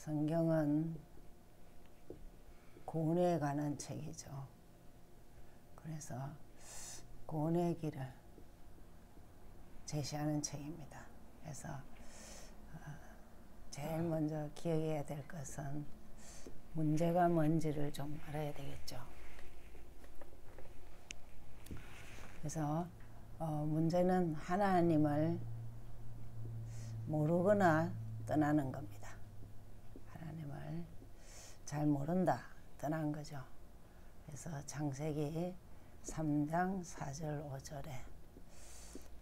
성경은 구원에 관한 책이죠. 그래서 구원의 길을 제시하는 책입니다. 그래서 제일 먼저 기억해야 될 것은 문제가 뭔지를 좀 알아야 되겠죠. 그래서 문제는 하나님을 모르거나 떠나는 겁니다. 하나님을 잘 모른다, 떠난 거죠. 그래서 창세기 3장 4절 5절에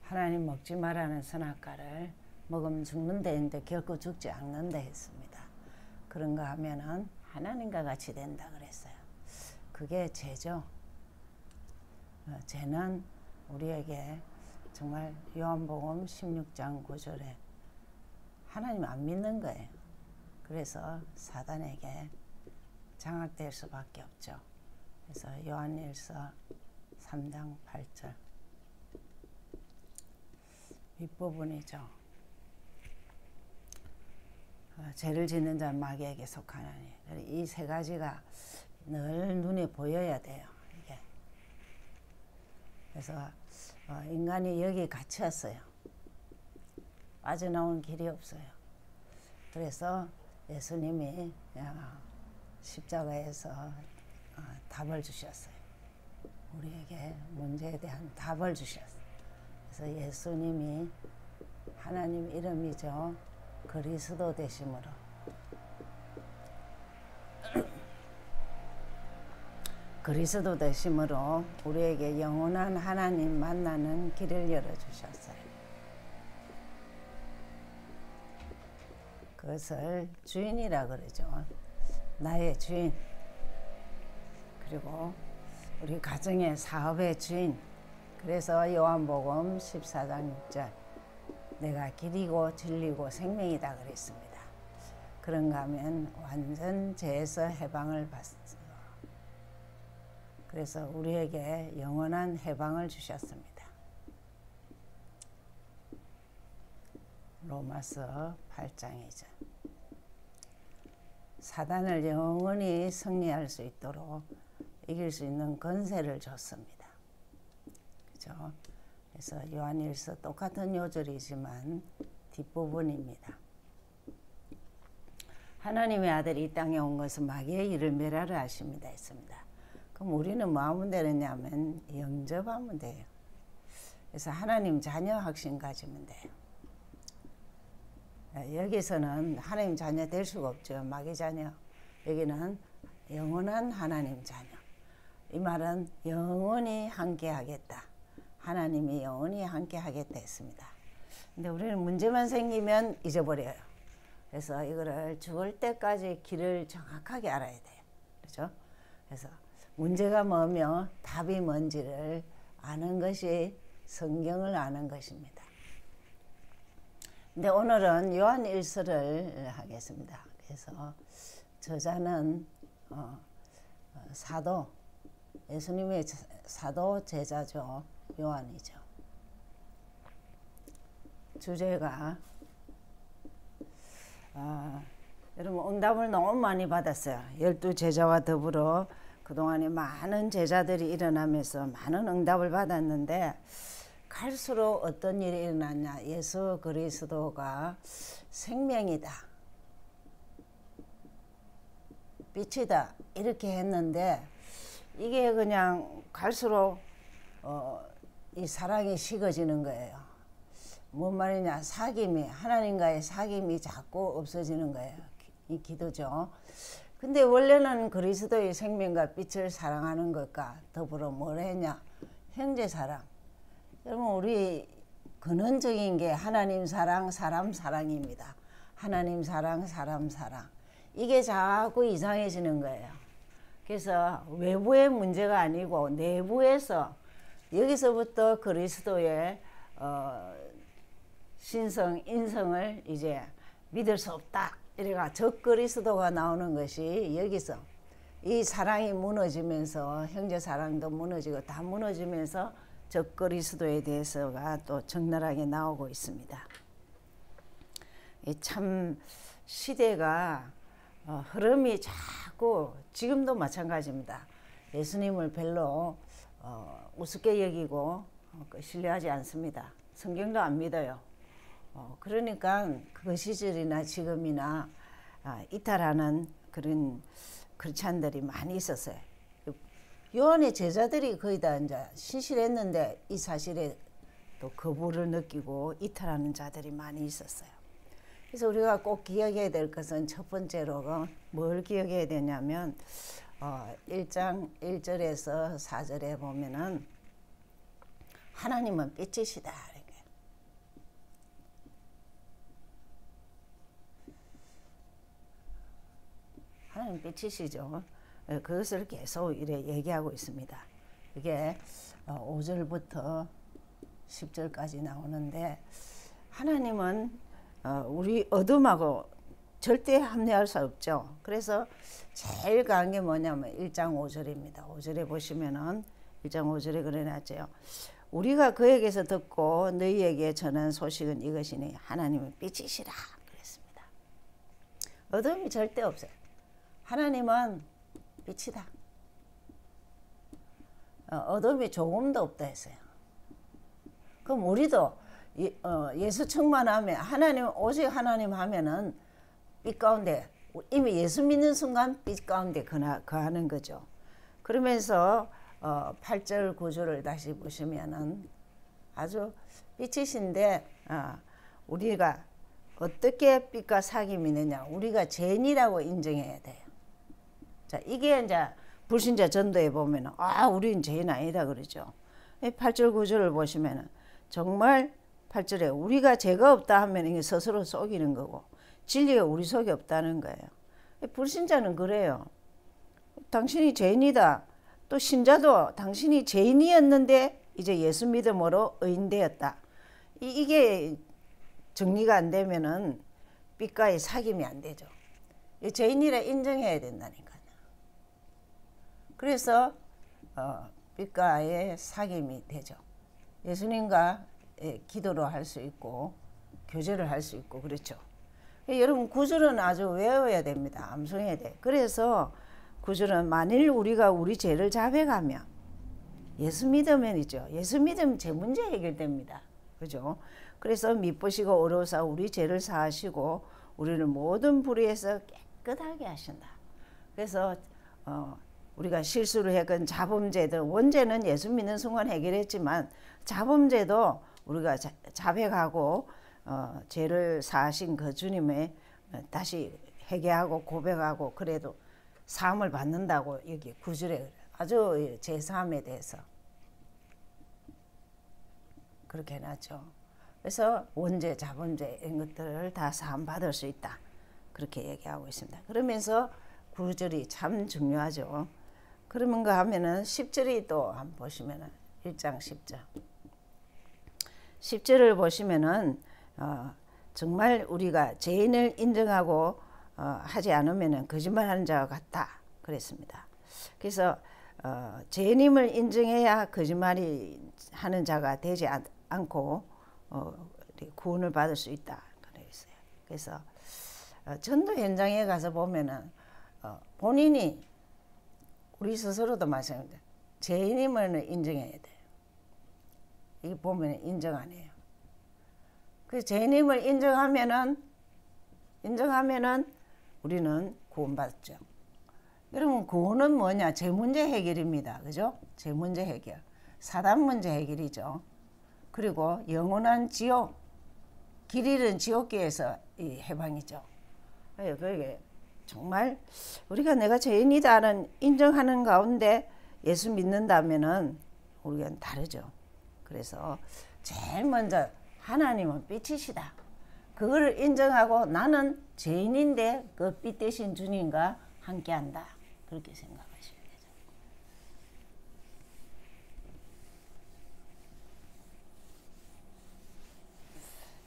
하나님 먹지 말라는 선악과를 먹으면 죽는다 했는데 결코 죽지 않는다 했습니다. 그런가 하면은 하나님과 같이 된다 그랬어요. 그게 죄죠. 죄는 우리에게 정말 요한복음 16장 9절에 하나님 안 믿는 거예요. 그래서 사단에게 장악될 수밖에 없죠. 그래서 요한일서 3장 8절 윗부분이죠. 죄를 짓는 자는 마귀에게 속하나니, 이 세 가지가 늘 눈에 보여야 돼요. 이게. 그래서 인간이 여기 갇혔어요. 빠져나온 길이 없어요. 그래서 예수님이 십자가에서 답을 주셨어요. 우리에게 문제에 대한 답을 주셨어요. 그래서 예수님이 하나님 이름이죠. 그리스도 되심으로 그리스도 되심으로 우리에게 영원한 하나님 만나는 길을 열어주셨어요. 그것을 주인이라 그러죠. 나의 주인. 그리고 우리 가정의 사업의 주인. 그래서 요한복음 14장 6절 내가 길이고 진리고 생명이다 그랬습니다. 그런가 하면 완전 죄에서 해방을 받습니다. 그래서 우리에게 영원한 해방을 주셨습니다. 로마서 8장이죠. 사단을 영원히 승리할 수 있도록 이길 수 있는 권세를 줬습니다. 그죠? 그래서 요한일서 똑같은 요절이지만 뒷부분입니다. 하나님의 아들이 이 땅에 온 것은 마귀의 일을 멸하려 하십니다 했습니다. 그럼 우리는 뭐 하면 되느냐면 영접하면 돼요. 그래서 하나님 자녀 확신 가지면 돼요. 여기서는 하나님 자녀 될 수가 없죠. 마귀 자녀. 여기는 영원한 하나님 자녀. 이 말은 영원히 함께 하겠다. 하나님이 영원히 함께 하겠다 했습니다. 근데 우리는 문제만 생기면 잊어버려요. 그래서 이거를 죽을 때까지 길을 정확하게 알아야 돼요. 그렇죠? 그래서 문제가 뭐며 답이 뭔지를 아는 것이 성경을 아는 것입니다. 근데 오늘은 요한 일서를 하겠습니다. 그래서 저자는 사도, 예수님의 사도 제자죠. 요한이죠. 주제가 여러분 응답을 너무 많이 받았어요. 12제자와 더불어 그동안에 많은 제자들이 일어나면서 많은 응답을 받았는데 갈수록 어떤 일이 일어났냐. 예수 그리스도가 생명이다. 빛이다. 이렇게 했는데 이게 그냥 갈수록 이 사랑이 식어지는 거예요. 뭔 말이냐. 사귐이, 하나님과의 사귐이 자꾸 없어지는 거예요. 이 기도죠. 근데 원래는 그리스도의 생명과 빛을 사랑하는 것과 더불어 뭘 했냐. 형제 사랑. 여러분 우리 근원적인 게 하나님 사랑, 사람 사랑입니다. 하나님 사랑, 사람 사랑. 이게 자꾸 이상해지는 거예요. 그래서 외부의 문제가 아니고 내부에서 여기서부터 그리스도의 신성, 인성을 이제 믿을 수 없다. 이래가 적 그리스도가 나오는 것이 여기서 이 사랑이 무너지면서 형제 사랑도 무너지고 다 무너지면서 적 그리스도에 대해서가 또 적나라하게 나오고 있습니다. 참 시대가 흐름이 자꾸 지금도 마찬가지입니다. 예수님을 별로 우습게 여기고 신뢰하지 않습니다. 성경도 안 믿어요. 그러니까 그 시절이나 지금이나 이탈하는 그런 크리스찬들이 많이 있었어요. 요한의 제자들이 거의 다 이제 신실했는데 이 사실에 또 거부를 느끼고 이탈하는 자들이 많이 있었어요. 그래서 우리가 꼭 기억해야 될 것은 첫 번째로 뭘 기억해야 되냐면 1장 1절에서 4절에 보면은 하나님은 빛이시다. 하나님 빛이시죠. 그것을 계속 이래 얘기하고 있습니다. 이게 5절부터 10절까지 나오는데 하나님은 우리 어둠하고 절대 합리할 수 없죠. 그래서 제일 강한 게 뭐냐면 1장 5절입니다. 5절에 보시면은 1장 5절에 그래놨죠. 우리가 그에게서 듣고 너희에게 전한 소식은 이것이니 하나님은 빛이시라 그랬습니다. 어둠이 절대 없어요. 하나님은 빛이다. 어둠이 조금도 없다 했어요. 그럼 우리도 예수 충만하면 하나님 오직 하나님 하면은 빛 가운데 이미 예수 믿는 순간 빛 가운데 거하는 거죠. 그러면서 8절 9절을 다시 보시면은 아주 빛이신데 우리가 어떻게 빛과 사귐이 있느냐 우리가 죄인이라고 인정해야 돼요. 자, 이게 이제 불신자 전도에 보면은 우리는 죄인 아니다 그러죠. 8절 9절을 보시면은 정말 8절에 우리가 죄가 없다 하면 이게 스스로 속이는 거고 진리가 우리 속에 없다는 거예요. 불신자는 그래요. 당신이 죄인이다. 또 신자도 당신이 죄인이었는데 이제 예수 믿음으로 의인되었다. 이게 정리가 안 되면은 빛과의 사귐이 안 되죠. 죄인이라 인정해야 된다니까요. 그래서 빛과의 사귐이 되죠. 예수님과 기도를 할 수 있고 교제를 할 수 있고 그렇죠. 여러분 구절은 아주 외워야 됩니다. 암송해야 돼. 그래서 구절은 만일 우리가 우리 죄를 자백하면 예수 믿으면이죠. 예수 믿으면 죄 문제 해결됩니다. 그죠? 그래서 미쁘시고 어려우사 우리 죄를 사하시고 우리를 모든 불의에서 깨끗하게 하신다. 그래서 우리가 실수를 했건 자범죄든 원죄는 예수 믿는 순간 해결했지만 자범죄도 우리가 자백하고 죄를 사하신 그 주님의 다시 회개하고 고백하고 그래도 사함을 받는다고 여기 구절에 아주 제3에 대해서 그렇게 해놨죠. 그래서 원죄, 자범죄 이런 것들을 다 사함 받을 수 있다. 그렇게 얘기하고 있습니다. 그러면서 9절이 참 중요하죠. 그러면가 하면은 10절이 또 한번 보시면은 1장 10절. 10절을 보시면은 정말 우리가 죄인을 인정하고 하지 않으면은 거짓말하는 자와 같다 그랬습니다. 그래서 죄인임을 인정해야 거짓말이 하는 자가 되지 않고 구원을 받을 수 있다 그랬어요. 그래서 전도 현장에 가서 보면은 본인이 우리 스스로도 마찬가지입니다. 죄인임을 인정해야 돼요. 이게 보면 인정 안 해요. 그 죄인임을 인정하면은 우리는 구원받죠. 여러분 구원은 뭐냐? 죄 문제 해결입니다. 그죠? 죄 문제 해결. 사단 문제 해결이죠. 그리고 영원한 지옥, 길 잃은 지옥계에서 이 해방이죠. 그게 정말 우리가 내가 죄인이다는 인정하는 가운데 예수 믿는다면은 우리가 다르죠. 그래서 제일 먼저 하나님은 빛이시다. 그거를 인정하고 나는 죄인인데 그 빛 대신 주님과 함께한다. 그렇게 생각하시면 되죠.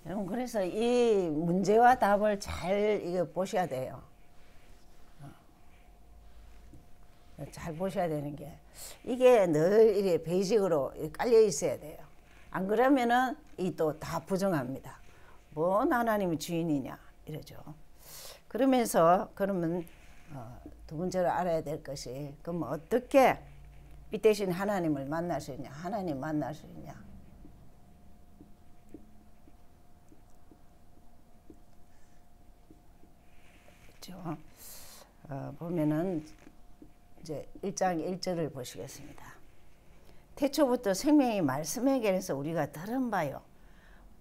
여러분 그래서 이 문제와 답을 잘 이거 보셔야 돼요. 잘 보셔야 되는 게 이게 늘 이렇게 베이직으로 깔려 있어야 돼요. 안 그러면은 이 또 다 부정합니다. 뭔 하나님이 주인이냐 이러죠. 그러면서 그러면 두 번째로 알아야 될 것이 그럼 어떻게 이 대신 하나님을 만날 수 있냐? 하나님 만날 수 있냐? 그렇죠? 보면은 이제 1장 1절을 보시겠습니다. 태초부터 생명이 말씀에 관해서 우리가 들은 바요,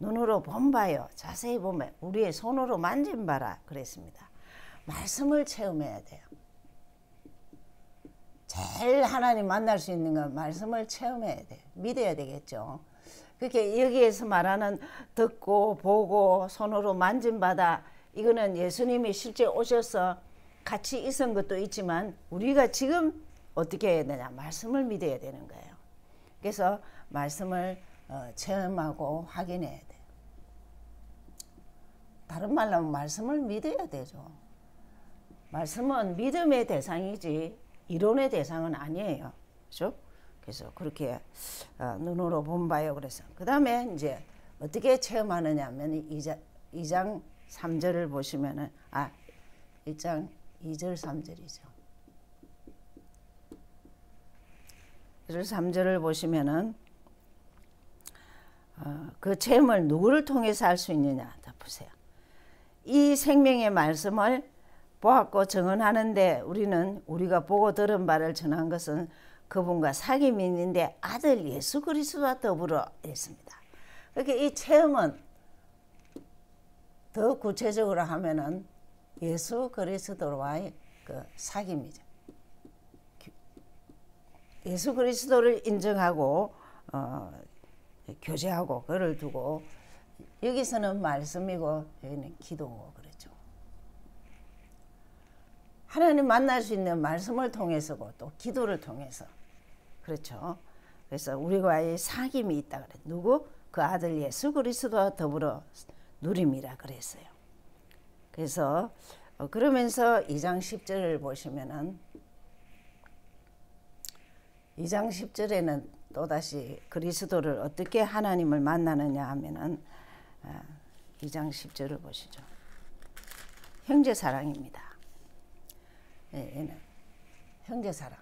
눈으로 본 바요, 자세히 보면 우리의 손으로 만진 바라 그랬습니다. 말씀을 체험해야 돼요. 제일 하나님 만날 수 있는 건 말씀을 체험해야 돼요. 믿어야 되겠죠. 그렇게 여기에서 말하는 듣고 보고 손으로 만진 바다, 이거는 예수님이 실제 오셔서 같이 있은 것도 있지만 우리가 지금 어떻게 해야 되냐? 말씀을 믿어야 되는 거예요. 그래서 말씀을 체험하고 확인해야 돼요. 다른 말로 하면 말씀을 믿어야 되죠. 말씀은 믿음의 대상이지 이론의 대상은 아니에요. 그렇죠? 그래서 그렇게 눈으로 본 바요. 그래서 그 다음에 이제 어떻게 체험하느냐 하면 2장 3절을 보시면은 1장 2절 3절이죠. 1절 3절을 보시면은 그 체험을 누구를 통해서 할 수 있느냐? 자 보세요. 이 생명의 말씀을 보았고 증언하는데 우리가 보고 들은 바를 전한 것은 그분과 사귐이 있는데 아들 예수 그리스도와 더불어 있습니다. 그렇게 이 체험은 더 구체적으로 하면은 예수 그리스도와의 그 사귐이죠. 예수 그리스도를 인정하고 교제하고 그를 두고 여기서는 말씀이고 여기는 기도고 그렇죠. 하나님 만날 수 있는 말씀을 통해서고 또 기도를 통해서 그렇죠. 그래서 우리와의 사귐이 있다 그래. 누구? 그 아들 예수 그리스도와 더불어 누림이라 그랬어요. 그래서 그러면서 2장 10절을 보시면은 2장 10절에는 또다시 그리스도를 어떻게 하나님을 만나느냐 하면은 2장 10절을 보시죠. 형제 사랑입니다. 얘는 형제 사랑.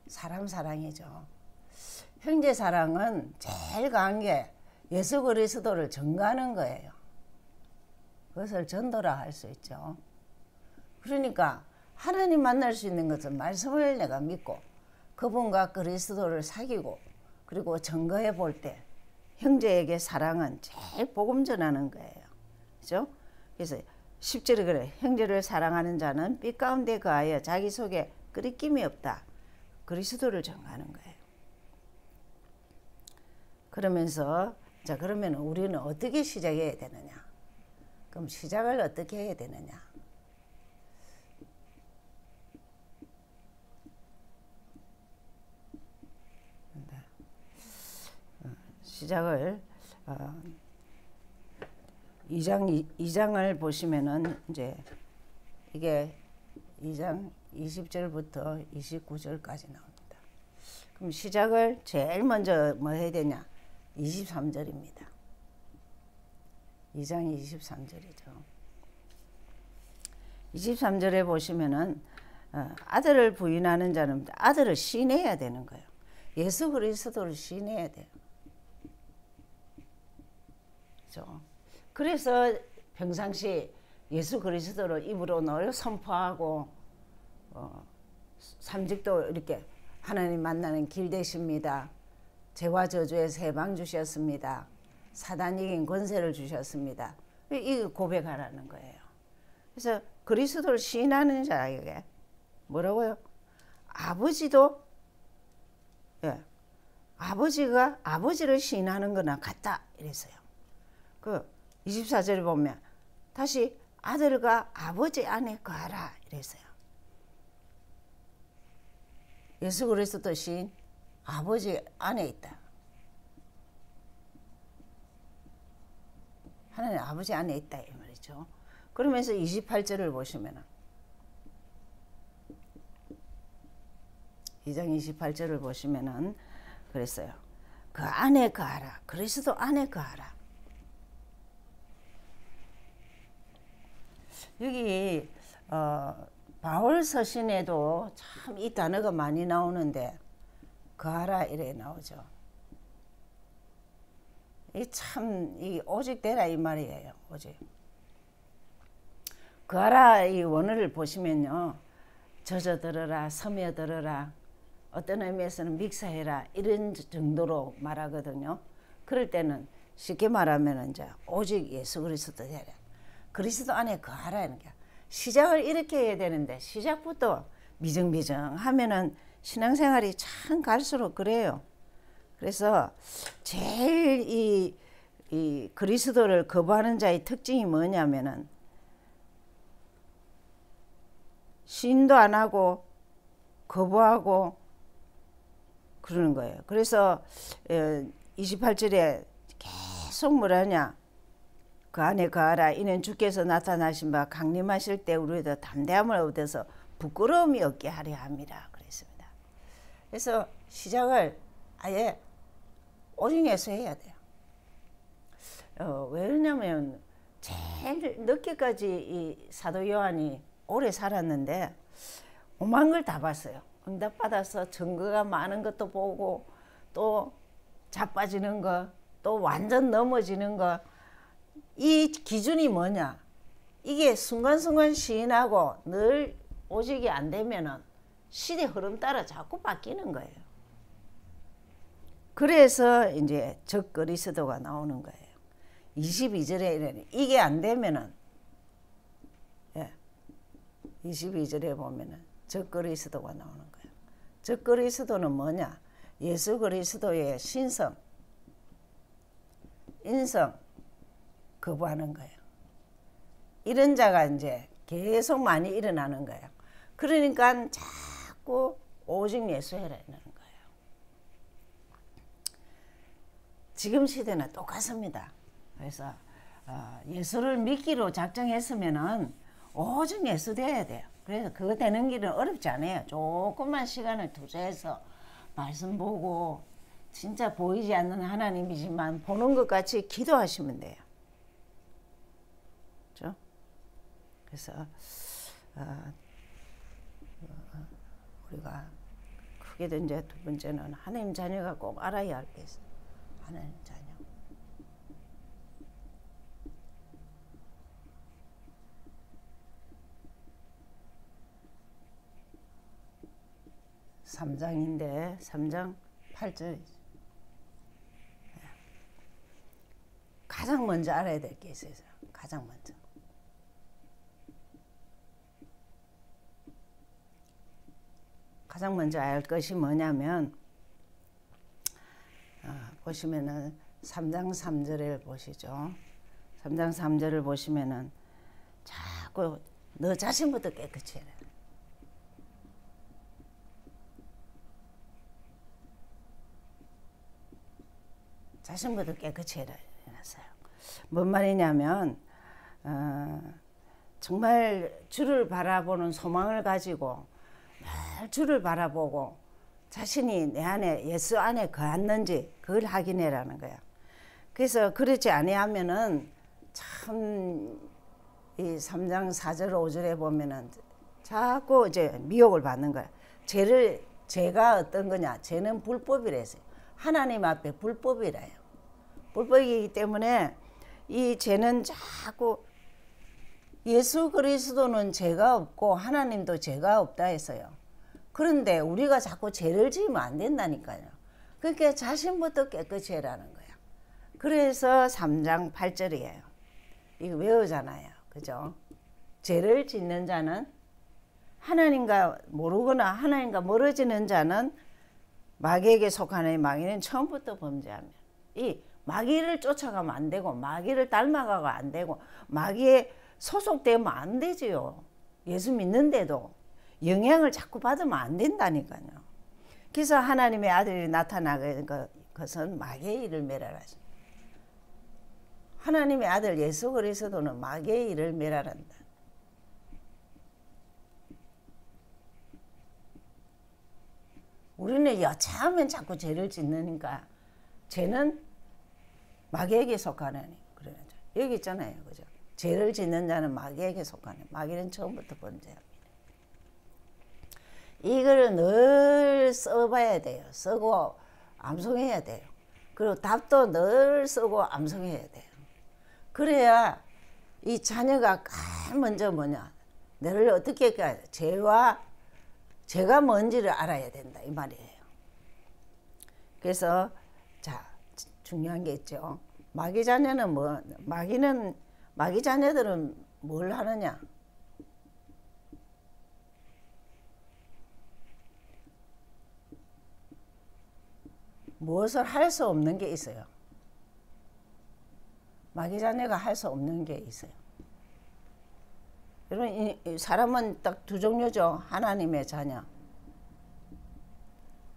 사람 사랑이죠. 형제 사랑은 제일 강한 게 예수 그리스도를 전가하는 거예요. 그것을 전도라 할 수 있죠. 그러니까 하나님 만날 수 있는 것은 말씀을 내가 믿고 그분과 그리스도를 사귀고 그리고 전거해 볼 때 형제에게 사랑은 제일 복음 전하는 거예요. 그죠? 그래서 10절에 그래. 형제를 사랑하는 자는 빛 가운데 거하여 자기 속에 끄리낌이 없다. 그리스도를 전하는 거예요. 그러면서 자 그러면 우리는 어떻게 시작해야 되느냐? 그럼 시작을 어떻게 해야 되느냐? 시작을 2장을 보시면은 이제 이게 2장 20절부터 29절까지 나옵니다. 그럼 시작을 제일 먼저 뭐 해야 되냐? 23절입니다. 2장 23절이죠. 23절에 보시면은 아들을 부인하는 자는 아들을 시인해야 되는 거예요. 예수 그리스도를 시인해야 돼요. 그렇죠? 그래서 평상시 예수 그리스도를 입으로 늘 선포하고 삼직도 이렇게 하나님 만나는 길 되십니다. 죄와 저주에서 해방 주셨습니다. 사단 이긴 권세를 주셨습니다. 이 고백하라는 거예요. 그래서 그리스도를 시인하는 자에게 뭐라고요? 아버지도 아버지가 아버지를 시인하는 거나 같다 이랬어요. 그 24절에 보면 다시 아들과 아버지 안에 거하라 이랬어요. 예수 그리스도 시인 아버지 안에 있다. 하나님 아버지 안에 있다 이 말이죠. 그러면서 28절을 보시면 2장 28절을 보시면은 그랬어요. 그 안에 거하라. 그리스도 안에 거하라. 여기 바울 서신에도 참 이 단어가 많이 나오는데 거하라 이래 나오죠. 이 참 이 오직 되라 이 말이에요. 오직 거하라 이 원어를 보시면요, 젖어들어라, 스며들어라, 어떤 의미에서는 믹사해라 이런 정도로 말하거든요. 그럴 때는 쉽게 말하면 이제 오직 예수 그리스도 되라, 그리스도 안에 거하라는 게 시작을 이렇게 해야 되는데 시작부터 미정미정 하면은 신앙생활이 참 갈수록 그래요. 그래서 제일 이 그리스도를 거부하는 자의 특징이 뭐냐면은 시인도 안 하고 거부하고 그러는 거예요. 그래서 28절에 계속 뭐라냐, 그 안에 거하라. 이는 주께서 나타나신 바 강림하실 때 우리도 담대함을 얻어서 부끄러움이 없게 하려 함이라 그랬습니다. 그래서 시작을 아예 오직에서 해야 돼요. 왜냐면 제일 늦게까지 이 사도 요한이 오래 살았는데 오만 걸 다 봤어요. 응답받아서 증거가 많은 것도 보고 또 자빠지는 거, 또 완전 넘어지는 거. 이 기준이 뭐냐, 이게 순간순간 시인하고 늘 오직이 안 되면은 시대 흐름 따라 자꾸 바뀌는 거예요. 그래서 이제 적 그리스도가 나오는 거예요. 22절에 이래, 이게 안 되면은 22절에 보면은 적 그리스도가 나오는 거예요. 적 그리스도는 뭐냐, 예수 그리스도의 신성, 인성 거부하는 거예요. 이런 자가 이제 계속 많이 일어나는 거예요. 그러니까 자꾸 오직 예수 해라 이러는 거예요. 지금 시대는 똑같습니다. 그래서 예수를 믿기로 작정했으면은 오직 예수 돼야 돼요. 그래서 그거 되는 길은 어렵지 않아요. 조금만 시간을 투자해서 말씀 보고 진짜 보이지 않는 하나님이지만 보는 것 같이 기도하시면 돼요. 그렇죠? 그래서 우리가 크게도 이제 두 번째는 하나님 자녀가 꼭 알아야 할 게 있어요. 하나님 자녀. (3장인데) 3장 8절 가장 먼저 알아야 될 게 있어요. 가장 먼저 알 것이 뭐냐면 보시면은 3장 3절을 보시죠. 3장 3절을 보시면은 자꾸 너 자신부터 깨끗이 해라. 자신부터 깨끗이 해라 이랬어요. 뭔 말이냐면 정말 주를 바라보는 소망을 가지고 늘 주를 바라보고 자신이 내 안에 예수 안에 거하는지 그걸 확인해라는 거야. 그래서 그렇지 아니하면은 참 이 3장 4절 5절에 보면은 자꾸 이제 미혹을 받는 거야. 죄가 어떤 거냐? 죄는 불법이래서요. 하나님 앞에 불법이래요. 불법이기 때문에 이 죄는 자꾸 예수 그리스도는 죄가 없고 하나님도 죄가 없다 했어요. 그런데 우리가 자꾸 죄를 지으면 안 된다니까요. 그러니까 자신부터 깨끗이 해라는 거예요. 그래서 3장 8절이에요. 이거 외우잖아요. 그죠? 죄를 짓는 자는 하나님과 모르거나 하나님과 멀어지는 자는 마귀에게 속하는 마귀는 처음부터 범죄하면 이 마귀를 쫓아가면 안 되고 마귀를 닮아가면 안 되고 마귀에 소속되면 안 되지요. 예수 믿는데도 영향을 자꾸 받으면 안 된다니까요. 그래서 하나님의 아들이 나타나는 것은 마귀의 일을 멸하라. 하나님의 아들 예수 그리스도는 마귀의 일을 멸하란다. 우리는 여차하면 자꾸 죄를 짓느니까 죄는 마귀에게 속하나니 그러는 여기 있잖아요, 그죠? 죄를 짓는 자는 마귀에게 속하네. 마귀는 처음부터 번제합니다. 이거를 늘 써봐야 돼요. 쓰고 암송해야 돼요. 그리고 답도 늘 쓰고 암송해야 돼요. 그래야 이 자녀가 가장 먼저 뭐냐, 너를 어떻게 할까, 죄가 뭔지를 알아야 된다 이 말이에요. 그래서 자, 중요한 게 있죠. 마귀 자녀는 마귀 자녀들은 뭘 하느냐? 무엇을 할 수 없는 게 있어요. 마귀 자녀가 할 수 없는 게 있어요. 여러분, 이 사람은 딱 두 종류죠. 하나님의 자녀,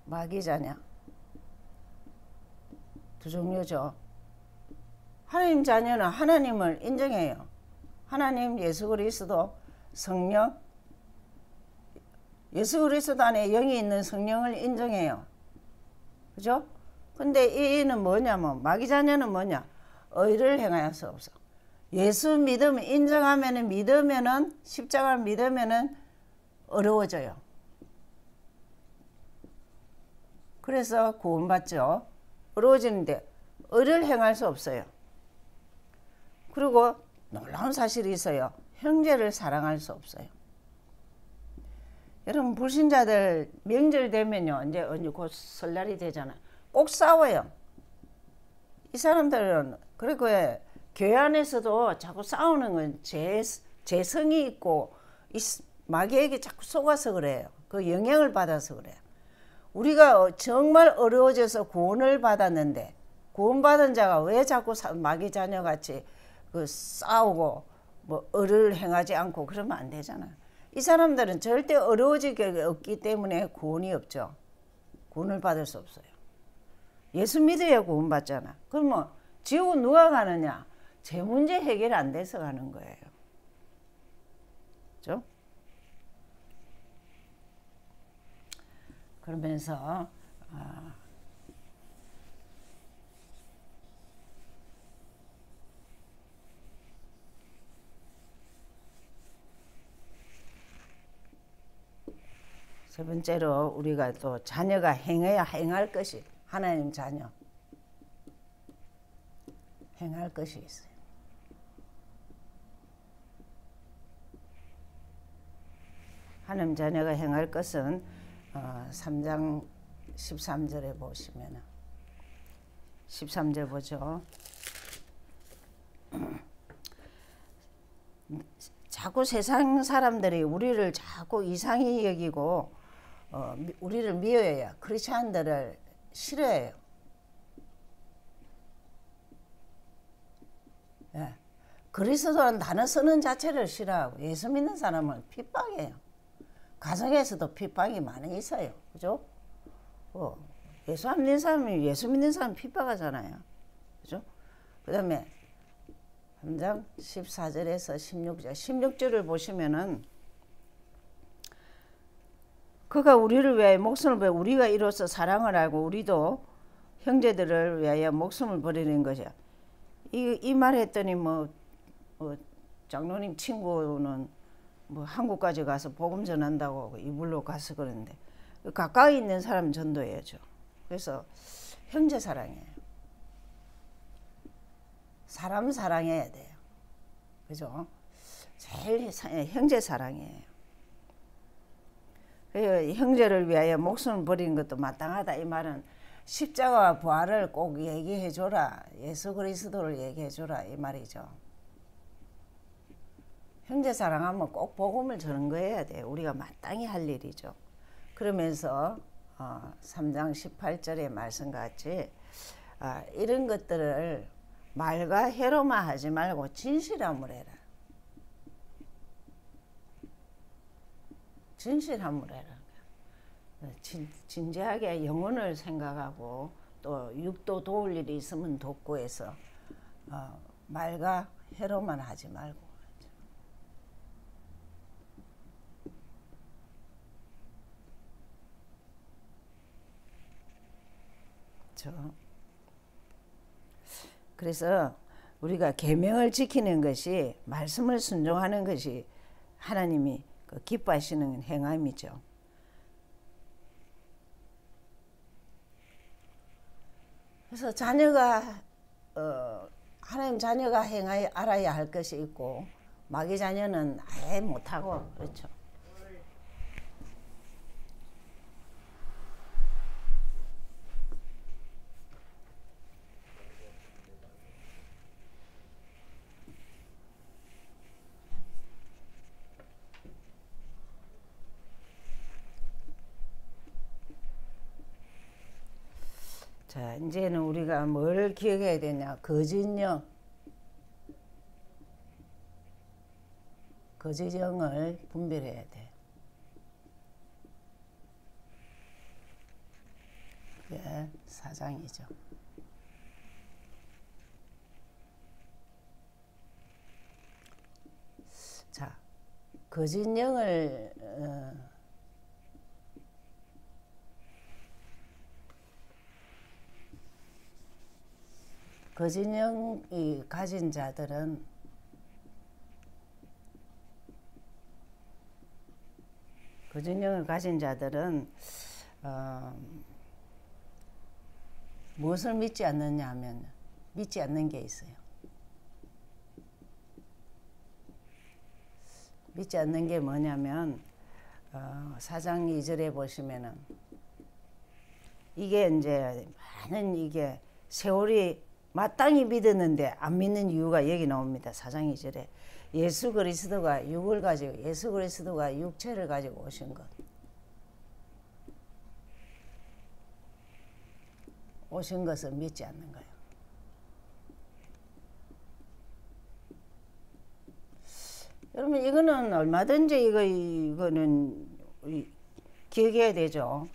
마귀 자녀. 두 종류죠. 하나님 자녀는 하나님을 인정해요. 하나님, 예수 그리스도, 성령, 예수 그리스도 안에 영이 있는 성령을 인정해요. 그죠? 근데 이는 뭐냐면, 마귀 자녀는 뭐냐? 의를 행할 수 없어. 예수 믿음 믿으면은, 십자가를 믿으면은 어려워져요. 그래서 구원받죠. 어려워지는데 의를 행할 수 없어요. 그리고 놀라운 사실이 있어요. 형제를 사랑할 수 없어요. 여러분, 불신자들 명절 되면요, 이제 곧 설날이 되잖아요. 꼭 싸워요. 이 사람들은, 그리고 교회 안에서도 자꾸 싸우는 건 재성이 있고 마귀에게 자꾸 속아서 그래요. 그 영향을 받아서 그래요. 우리가 정말 어려워져서 구원을 받았는데, 구원받은 자가 왜 자꾸 마귀 자녀같이 그 싸우고 뭐 의를 행하지 않고 그러면 안 되잖아요. 이 사람들은 절대 어려워지게 없기 때문에 구원이 없죠. 구원을 받을 수 없어요. 예수 믿어야 구원 받잖아. 그러면 지옥은 누가 가느냐? 제 문제 해결 안 돼서 가는 거예요. 그렇죠? 그러면서 세 번째로 우리가 또 자녀가 행해야 행할 것이, 하나님 자녀 행할 것이 있어요. 하나님 자녀가 행할 것은 3장 13절에 보시면, 13절 보죠. 자꾸 세상 사람들이 우리를 자꾸 이상히 여기고 우리를 미워해요. 크리스찬들을 싫어해요. 예. 그리스도라는 단어 쓰는 자체를 싫어하고, 예수 믿는 사람은 핍박해요. 가정에서도 핍박이 많이 있어요. 그죠? 예수 안 믿는 사람이 예수 믿는 사람 핍박하잖아요. 그죠? 그 다음에 3장 14절에서 16절. 16절을 보시면은, 그가 우리를 위하여 목숨을 버려 우리가 이로써 사랑을 알고 우리도 형제들을 위하여 목숨을 버리는 것이야. 이 말 했더니 장로님 친구는 뭐 한국까지 가서 복음 전한다고 이불로 가서 그러는데, 가까이 있는 사람 전도해야죠. 그래서 형제 사랑이에요. 사람 사랑해야 돼요. 그죠? 제일 형제 사랑이에요. 형제를 위하여 목숨을 버리는 것도 마땅하다. 이 말은 십자가와 부활을 꼭 얘기해 줘라. 예수 그리스도를 얘기해 줘라. 이 말이죠. 형제 사랑하면 꼭 복음을 전거해야 돼요. 우리가 마땅히 할 일이죠. 그러면서 3장 18절의 말씀같이 이런 것들을 말과 해로만 하지 말고 진실함으로 해라. 진실함으로 해라. 진지하게 영혼을 생각하고 또 육도 도울 일이 있으면 돕고 해서 말과 해로만 하지 말고. 그래서 우리가 계명을 지키는 것이, 말씀을 순종하는 것이 하나님이 기뻐하시는 행함이죠. 그래서 자녀가 하나님 자녀가 행하여 알아야 할 것이 있고, 마귀 자녀는 아예 못하고, 그렇죠. 자, 이제는 우리가 뭘 기억해야 되냐? 거짓령. 거짓령을 분별해야 돼. 그게 사장이죠. 자, 거짓령을 거짓령이 가진 자들은 무엇을 믿지 않느냐 하면 믿지 않는 게 있어요. 믿지 않는 게 뭐냐면 4장 2절에 보시면은 이게 이제 많은 이게 세월이 마땅히 믿었는데 안 믿는 이유가 여기 나옵니다. 4장 2절에 예수 그리스도가 육체를 가지고 오신 것. 오신 것을 믿지 않는 거예요. 여러분 이거는 얼마든지 이거는 기억해야 되죠.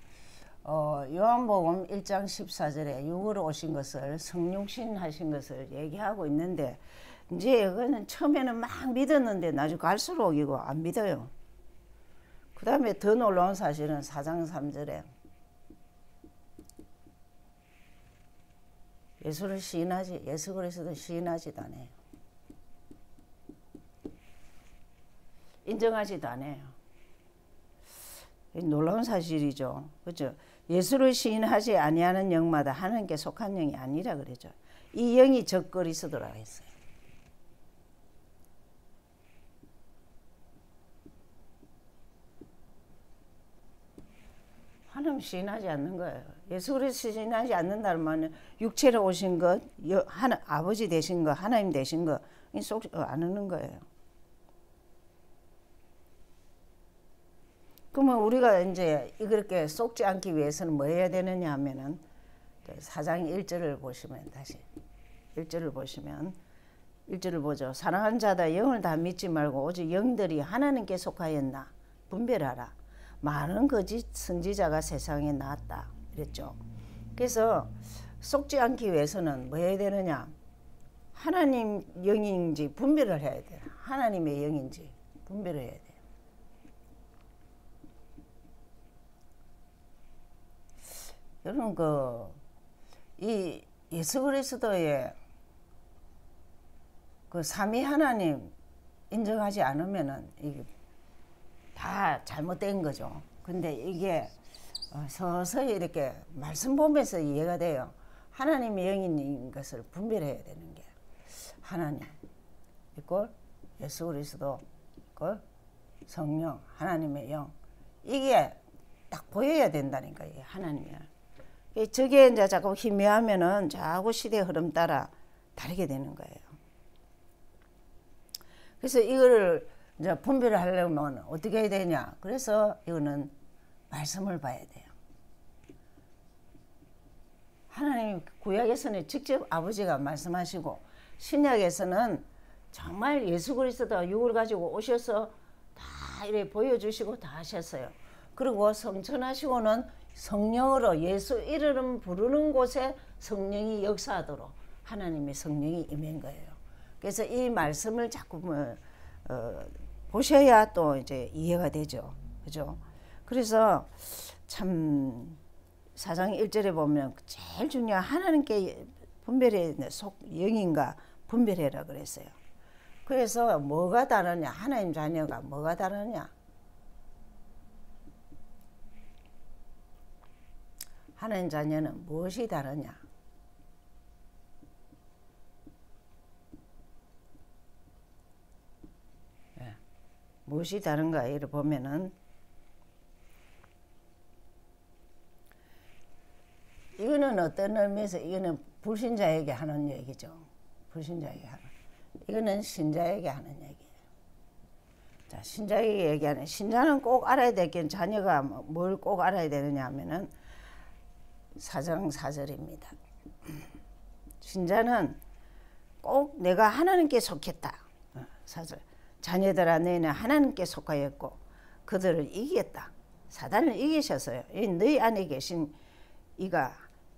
요한복음 1장 14절에 육으로 오신 것을 성육신 하신 것을 얘기하고 있는데, 이제 이거는 처음에는 막 믿었는데 나중에 갈수록 이거 안 믿어요. 그 다음에 더 놀라운 사실은 4장 3절에 예수 그리스도 시인하지도 않아요. 인정하지도 않아요. 놀라운 사실이죠. 그렇죠? 예수를 시인하지 아니하는 영마다 하나님께 속한 영이 아니라 그러죠. 이 영이 적 그리스도라고 했어요. 하나님 시인하지 않는 거예요. 예수 그리스도 시인하지 않는다는 말은 육체로 오신 것, 아버지 되신 것, 하나님 되신 것 속 안 하는 거예요. 그러면 우리가 이제 이렇게 속지 않기 위해서는 뭐 해야 되느냐 하면은 4장 1절을 보시면 다시 1절을 보시면 1절을 보죠. 사랑하는 자다 영을 다 믿지 말고 오직 영들이 하나님께 속하였나 분별하라. 많은 거짓 선지자가 세상에 나왔다. 이랬죠. 그래서 속지 않기 위해서는 뭐 해야 되느냐? 하나님 영인지 분별을 해야 돼요. 하나님의 영인지 분별을 해야 돼요. 여러분 이 예수 그리스도의 삼위 하나님 인정하지 않으면은 이게 다 잘못된 거죠. 근데 이게 서서히 이렇게 말씀 보면서 이해가 돼요. 하나님의 영인 것을 분별해야 되는 게 하나님 이꼴 예수 그리스도 이꼴 성령 하나님의 영, 이게 딱 보여야 된다니까요. 하나님의 저게 이제 자꾸 희미하면은 자꾸 시대 흐름 따라 다르게 되는 거예요. 그래서 이거를 이제 분별을 하려면 어떻게 해야 되냐? 그래서 이거는 말씀을 봐야 돼요. 하나님 구약에서는 직접 아버지가 말씀하시고, 신약에서는 정말 예수 그리스도가 육을 가지고 오셔서 다 이렇게 보여주시고 다 하셨어요. 그리고 성천하시고는 성령으로 예수 이름 부르는 곳에 성령이 역사하도록 하나님의 성령이 임한 거예요. 그래서 이 말씀을 자꾸 보셔야 또 이제 이해가 되죠. 그죠? 그래서 참 4장 1절에 보면 제일 중요한 하나님께 분별의 속 영인가 분별해라 그랬어요. 그래서 뭐가 다르냐? 하나님 자녀가 뭐가 다르냐? 하나님 자녀는 무엇이 다르냐? 네. 무엇이 다른가? 이를 보면은 이거는 어떤 의미에서 이거는 불신자에게 하는 얘기죠. 불신자에게 하는. 이거는 신자에게 하는 얘기예요. 자, 신자에게 얘기하는. 신자는 꼭 알아야 될 게 자녀가 뭘 꼭 알아야 되느냐 하면은 4장 4절입니다. 신자는 꼭 내가 하나님께 속했다. 4절. 자녀들아 너희는 하나님께 속하였고 그들을 이겼다. 사단을 이기셨어요. 너희 안에 계신 이가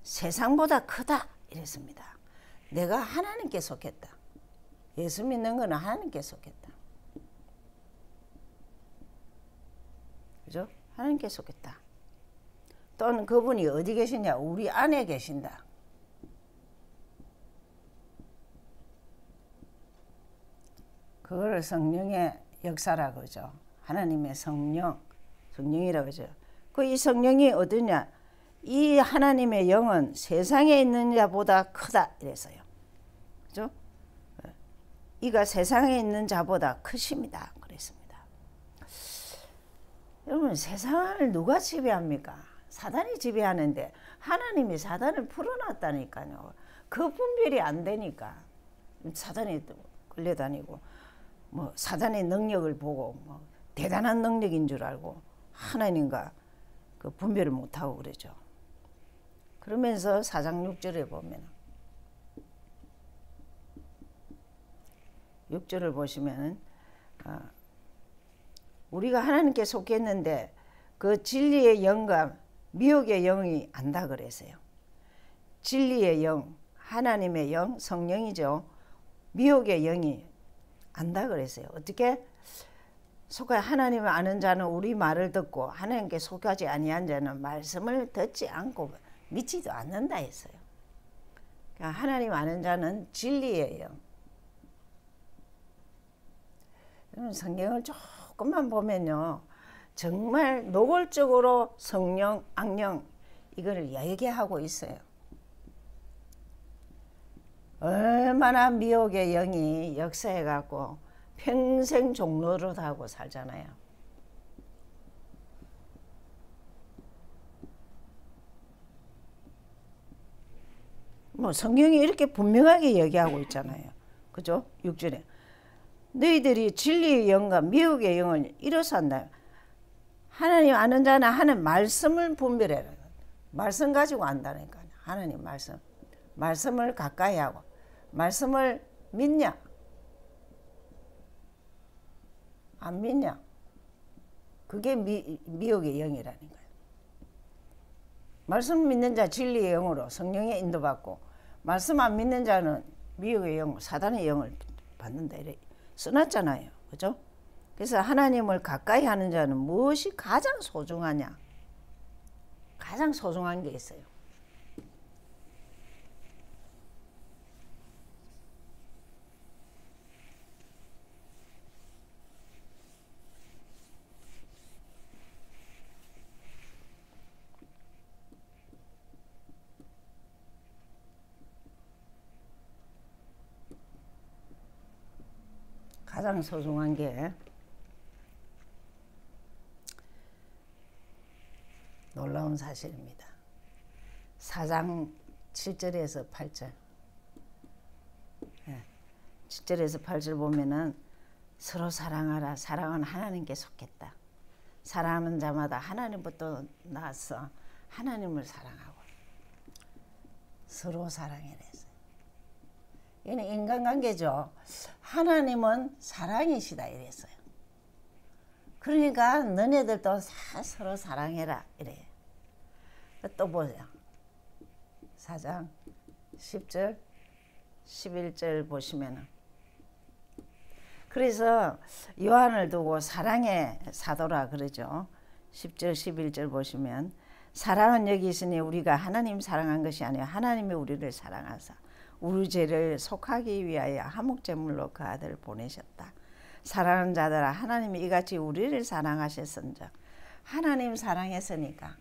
세상보다 크다 이랬습니다. 내가 하나님께 속했다. 예수 믿는 거는 하나님께 속했다. 그죠? 하나님께 속했다. 또는 그분이 어디 계시냐? 우리 안에 계신다. 그거를 성령의 역사라고 그러죠. 하나님의 성령이라고 그러죠. 그 이 성령이 어디냐? 이 하나님의 영은 세상에 있는 자보다 크다 이랬어요. 그죠? 이가 세상에 있는 자보다 크십니다. 그랬습니다. 여러분, 세상을 누가 지배합니까? 사단이 지배하는데 하나님이 사단을 풀어놨다니까요. 그 분별이 안 되니까 사단이 끌려다니고 뭐 사단의 능력을 보고 뭐 대단한 능력인 줄 알고 하나님과 그 분별을 못하고 그러죠. 그러면서 4장 6절에 보면 6절을 보시면 우리가 하나님께 속했는데 그 진리의 영과 미혹의 영이 안다 그랬어요. 진리의 영, 하나님의 영, 성령이죠. 미혹의 영이 안다 그랬어요. 어떻게? 속하 하나님을 아는 자는 우리 말을 듣고 하나님께 속하지 아니한 자는 말씀을 듣지 않고 믿지도 않는다 했어요. 그러니까 하나님 아는 자는 진리의 영. 성경을 조금만 보면요, 정말 노골적으로 성령, 악령 이거를 얘기하고 있어요. 얼마나 미혹의 영이 역사해 갖고 평생 종로를 하고 살잖아요. 뭐 성경이 이렇게 분명하게 얘기하고 있잖아요. 그죠? 6절에 너희들이 진리의 영과 미혹의 영을 잃어서 한다. 하나님 아는 자는 하는 말씀을 분별해라. 말씀 가지고 안다니까요. 하나님 말씀. 말씀을 가까이 하고 말씀을 믿냐? 안 믿냐? 그게 미혹의 영이라니까요. 말씀 믿는 자 진리의 영으로 성령의 인도받고 말씀 안 믿는 자는 미혹의 영, 사단의 영을 받는다 이래 써놨잖아요. 그죠? 그래서 하나님을 가까이 하는 자는 무엇이 가장 소중하냐? 가장 소중한 게 있어요. 가장 소중한 게 놀라운 사실입니다. 4장 7절에서 8절 7절에서 8절 보면은 서로 사랑하라. 사랑은 하나님께 속했다. 사랑하는 자마다 하나님부터 나서 하나님을 사랑하고 서로 사랑해냈어요. 이는 인간관계죠. 하나님은 사랑이시다 이랬어요. 그러니까 너네들도 다 서로 사랑해라 이래요. 또 보세요. 4장 10절 11절 보시면은 그래서 요한을 두고 사랑의 사도라 그러죠. 10절 11절 보시면 사랑은 여기 있으니 우리가 하나님 사랑한 것이 아니라 하나님이 우리를 사랑하사 우리 죄를 속하기 위하여 화목제물로 그 아들을 보내셨다. 사랑하는 자들아, 하나님이 이같이 우리를 사랑하셨은즉, 하나님 사랑했으니까,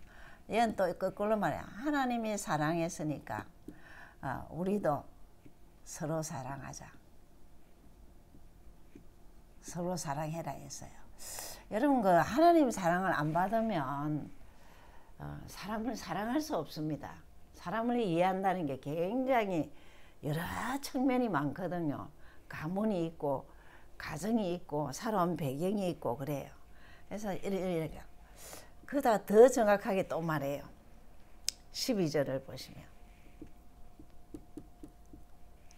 이건 또 거꾸로 말이야. 하나님이 사랑했으니까 우리도 서로 사랑하자. 서로 사랑해라 했어요. 여러분, 그 하나님 사랑을 안 받으면 사람을 사랑할 수 없습니다. 사람을 이해한다는 게 굉장히 여러 측면이 많거든요. 가문이 있고 가정이 있고 살아온 배경이 있고 그래요. 그래서 이렇게 그다 더 정확하게 또 말해요. 12절을 보시면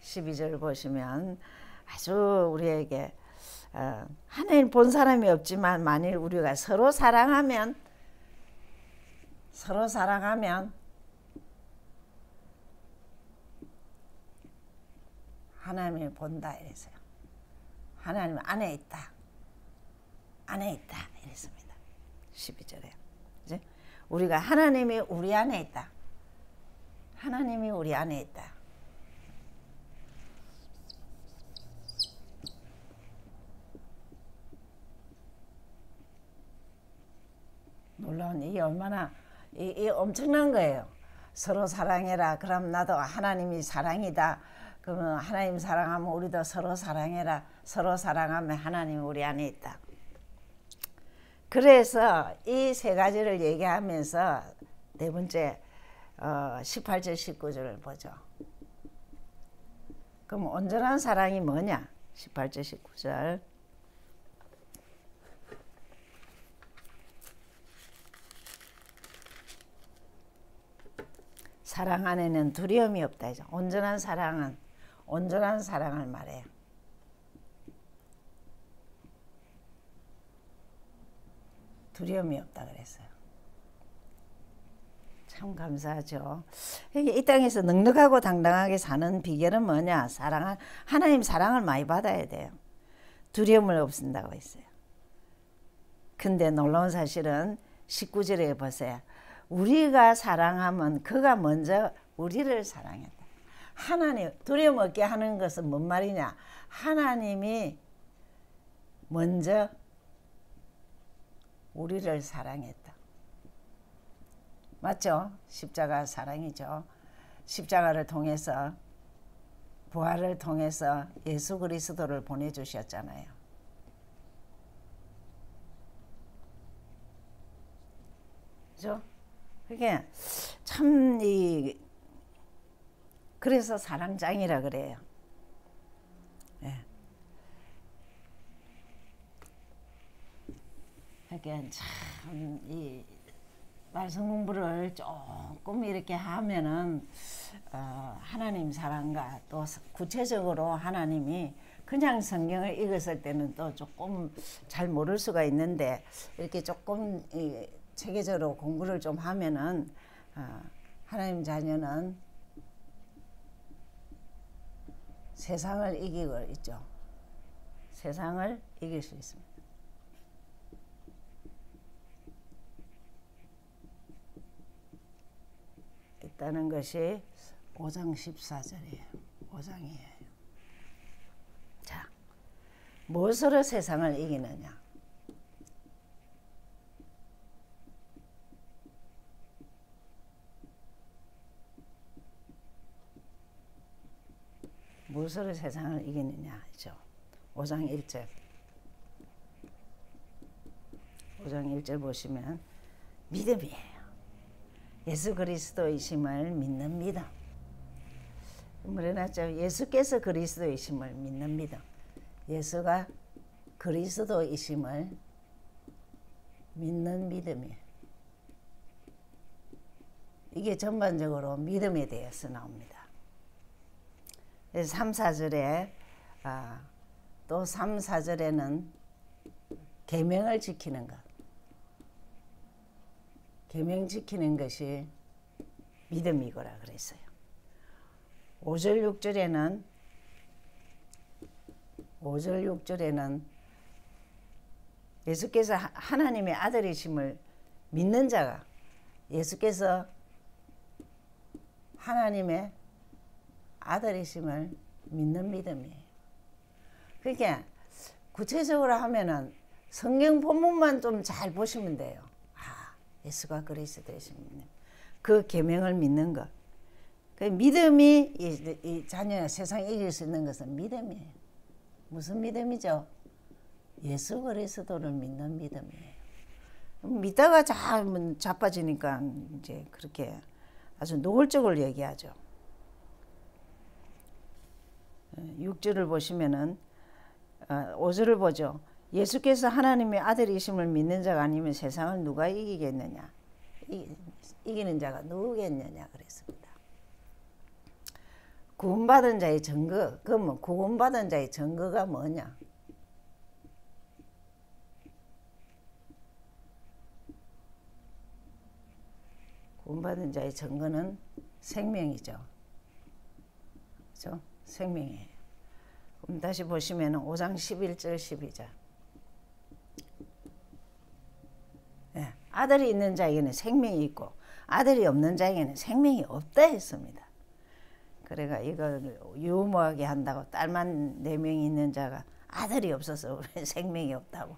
12절을 보시면 아주 우리에게 하나님 본 사람이 없지만 만일 우리가 서로 사랑하면 하나님을 본다 이랬어요. 하나님 안에 있다 이랬습니다. 12절에 이제 우리가 하나님이 우리 안에 있다. 하나님이 우리 안에 있다. 놀라운, 이게 얼마나 이 엄청난 거예요. 서로 사랑해라. 그럼 나도 하나님이 사랑이다. 그러면 하나님 사랑하면 우리도 서로 사랑해라. 서로 사랑하면 하나님이 우리 안에 있다. 그래서 이 세 가지를 얘기하면서 네 번째 18절 19절을 보죠. 그럼 온전한 사랑이 뭐냐? 18절 19절 사랑 안에는 두려움이 없다. 온전한 사랑은 온전한 사랑을 말해요. 두려움이 없다 그랬어요. 참 감사하죠. 이 땅에서 넉넉하고 당당하게 사는 비결은 뭐냐? 하나님 사랑을 많이 받아야 돼요. 두려움을 없앤다고 했어요. 근데 놀라운 사실은 19절에 보세요. 우리가 사랑하면 그가 먼저 우리를 사랑했다. 하나님, 두려움 없게 하는 것은 뭔 말이냐? 하나님이 먼저 우리를 사랑했다. 맞죠? 십자가 사랑이죠. 십자가를 통해서, 부활을 통해서 예수 그리스도를 보내주셨잖아요. 그죠? 그게 참 그래서 사랑장이라 그래요. 예. 그러니까 참 이 말씀 공부를 조금 이렇게 하면은 하나님 사랑과 또 구체적으로 하나님이 그냥 성경을 읽었을 때는 또 조금 잘 모를 수가 있는데 이렇게 조금 체계적으로 공부를 좀 하면은 하나님 자녀는 세상을 이기고 있죠. 세상을 이길 수 있습니다. 있다는 것이 5장 14절이에요. 5장이에요. 자, 무엇으로 세상을 이기느냐? 무엇으로 세상을 이기느냐 하죠. 5장 1절 5장 1절 보시면 믿음이에요. 예수 그리스도이심을 믿는 믿음. 물어놨죠. 예수께서 그리스도이심을 믿는 믿음. 예수가 그리스도이심을 믿는 믿음이에요. 이게 전반적으로 믿음에 대해서 나옵니다. 그래서 3, 4절에 또 3, 4절에는 계명을 지키는 것. 계명 지키는 것이 믿음이거라 그랬어요. 5절 6절에는 예수께서 하나님의 아들이심을 믿는 자가 예수께서 하나님의 아들이심을 믿는 믿음이에요. 그러니까 구체적으로 하면은 성경 본문만 좀 잘 보시면 돼요. 아, 예수가 그리스도이십니다. 그 계명을 믿는 것. 그 믿음이 이 자녀가 세상 이길 수 있는 것은 믿음이에요. 무슨 믿음이죠? 예수 그리스도를 믿는 믿음이에요. 믿다가 자빠지니까 이제 그렇게 아주 노골적으로 얘기하죠. 6절을 보시면은 5절을 보죠. 예수께서 하나님의 아들이심을 믿는 자가 아니면 세상을 누가 이기겠느냐? 이기는 자가 누구겠느냐 그랬습니다. 구원받은 자의 증거, 그러면 구원받은 자의 증거가 뭐냐? 구원받은 자의 증거는 생명이죠. 그렇죠? 생명이에요. 그럼 다시 보시면 5장 11절 12절. 네, 아들이 있는 자에게는 생명이 있고 아들이 없는 자에게는 생명이 없다 했습니다. 그래가 이걸 유머하게 한다고 딸만 4명이 있는 자가 아들이 없어서 생명이 없다고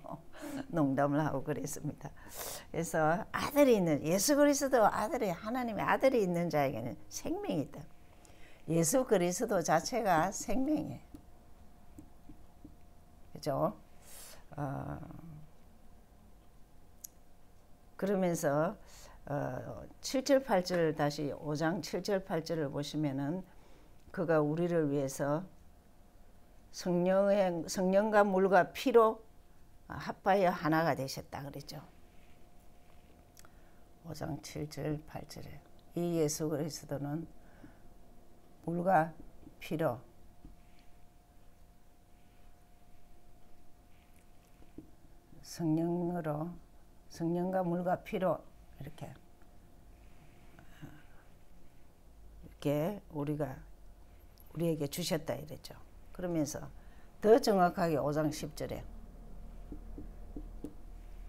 농담을 하고 그랬습니다. 그래서 아들이 있는 예수 그리스도 아들이 하나님의 아들이 있는 자에게는 생명이 있다. 예수 그리스도 자체가 생명이에요. 그죠? 그러면서 7절 8절 다시 5장 7절 8절을 보시면은 그가 우리를 위해서 성령과 물과 피로 합하여 하나가 되셨다 그랬죠. 5장 7절 8절에 이 예수 그리스도는 물과 피로 성령과 물과 피로 이렇게 우리에게 주셨다 이랬죠. 그러면서 더 정확하게 5장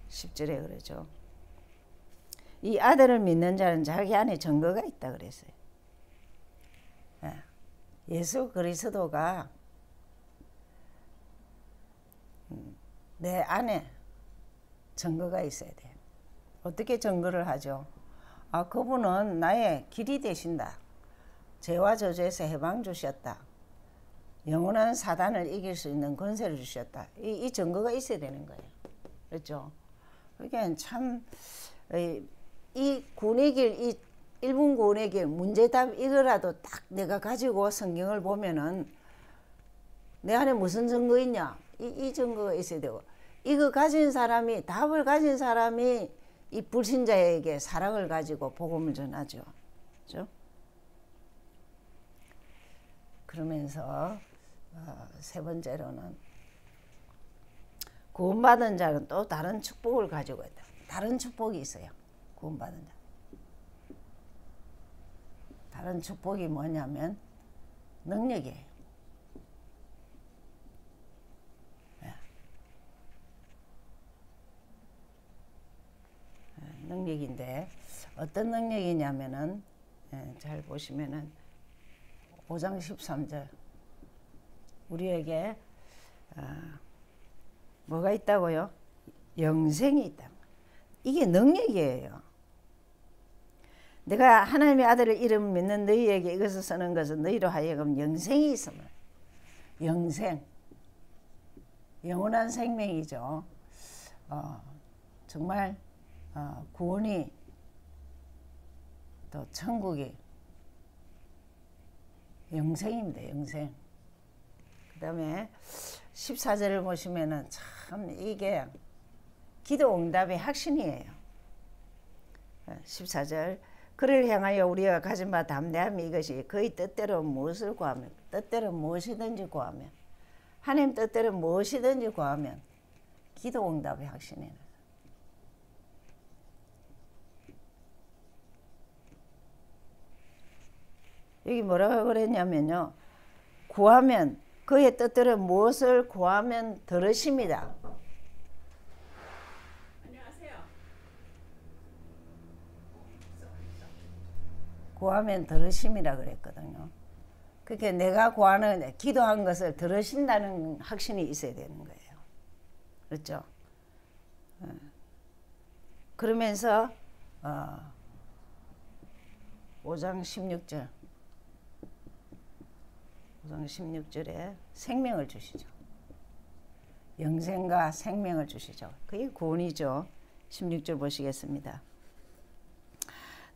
10절에 그러죠. 이 아들을 믿는 자는 자기 안에 증거가 있다 그랬어요. 예수 그리스도가 내 안에 증거가 있어야 돼요. 어떻게 증거를 하죠? 그분은 나의 길이 되신다. 죄와 저주에서 해방 주셨다. 영원한 사단을 이길 수 있는 권세를 주셨다. 이 증거가 있어야 되는 거예요. 그렇죠? 그러니까 참 이 구원의 길, 이 1분 구원의 길 문제답 이거라도 딱 내가 가지고 성경을 보면은 내 안에 무슨 증거 있냐? 이 증거가 있어야 되고 이거 가진 사람이 답을 가진 사람이 이 불신자에게 사랑을 가지고 복음을 전하죠. 그렇죠? 그러면서 세 번째로는 구원받은 자는 또 다른 축복을 가지고 있다. 다른 축복이 있어요. 구원받은 자. 다른 축복이 뭐냐면 능력이에요. 능력인데 어떤 능력이냐면은 잘 보시면은 5장 13절 우리에게 뭐가 있다고요? 영생이 있다. 이게 능력이에요. 내가 하나님의 아들의 이름을 믿는 너희에게 이것을 쓰는 것은 너희로 하여금 영생이 있음을. 영생, 영원한 생명이죠. 정말 구원이 또 천국이 영생입니다. 영생. 그 다음에 14절을 보시면은 참 이게 기도 응답의 확신이에요. 14절 그를 향하여 우리가 가진 바 담대함이 이것이 그의 뜻대로 무엇을 구하면 뜻대로 무엇이든지 구하면 하나님 뜻대로 무엇이든지 구하면 기도 응답의 확신이에요. 여기 뭐라고 그랬냐면요. 구하면 그의 뜻대로 무엇을 구하면 들으십니다. 안녕하세요. 구하면 들으심이라 그랬거든요. 그렇게 내가 구하는 기도한 것을 들으신다는 확신이 있어야 되는 거예요. 그렇죠? 그러면서 5장 16절 5장 16절에 생명을 주시죠. 영생과 생명을 주시죠. 그게 구원이죠. 16절 보시겠습니다.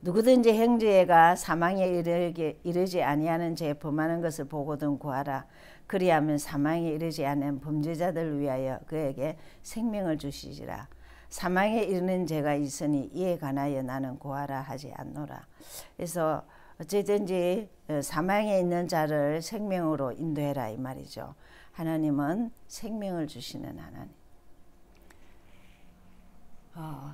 누구든지 형제가 사망에 이르지 아니하는 죄에 범하는 것을 보고든 구하라. 그리하면 사망에 이르지 않은 범죄자들을 위하여 그에게 생명을 주시리라. 사망에 이르는 죄가 있으니 이에 관하여 나는 구하라 하지 않노라. 그래서 어쨌든지 사망에 있는 자를 생명으로 인도해라 이 말이죠. 하나님은 생명을 주시는 하나님.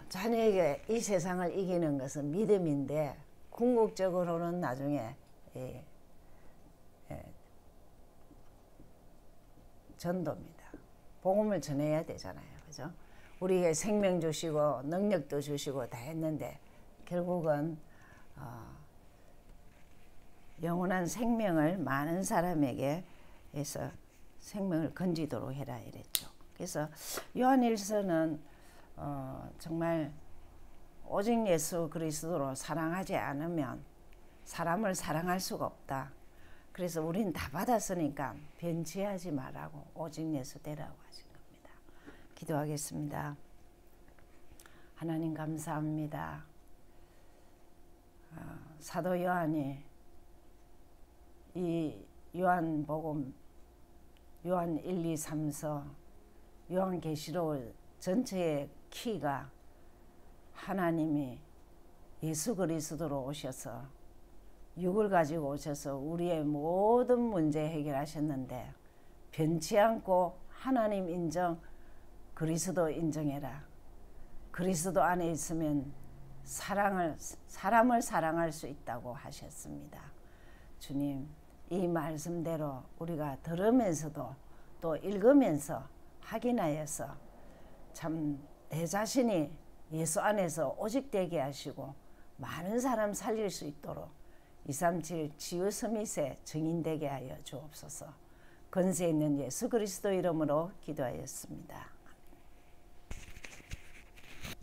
자녀에게 이 세상을 이기는 것은 믿음인데 궁극적으로는 나중에 전도입니다. 복음을 전해야 되잖아요. 그죠? 우리에게 생명 주시고 능력도 주시고 다 했는데 결국은 영원한 생명을 많은 사람에게 해서 생명을 건지도록 해라 이랬죠. 그래서 요한일서는 정말 오직 예수 그리스도로 사랑하지 않으면 사람을 사랑할 수가 없다. 그래서 우린 다 받았으니까 변치하지 말라고 오직 예수 되라고 하신 겁니다. 기도하겠습니다. 하나님 감사합니다. 사도 요한이 이 요한복음, 요한 1, 2, 3서, 요한계시록 전체의 키가 하나님이 예수 그리스도로 오셔서 육을 가지고 오셔서 우리의 모든 문제 해결하셨는데 변치 않고 하나님 인정, 그리스도 인정해라. 그리스도 안에 있으면 사람을 사랑할 수 있다고 하셨습니다. 주님, 이 말씀대로 우리가 들으면서도 또 읽으면서 확인하여서 참 내 자신이 예수 안에서 오직 되게 하시고 많은 사람 살릴 수 있도록 237 치유 서밋의 증인되게 하여 주옵소서. 권세 있는 예수 그리스도 이름으로 기도하였습니다.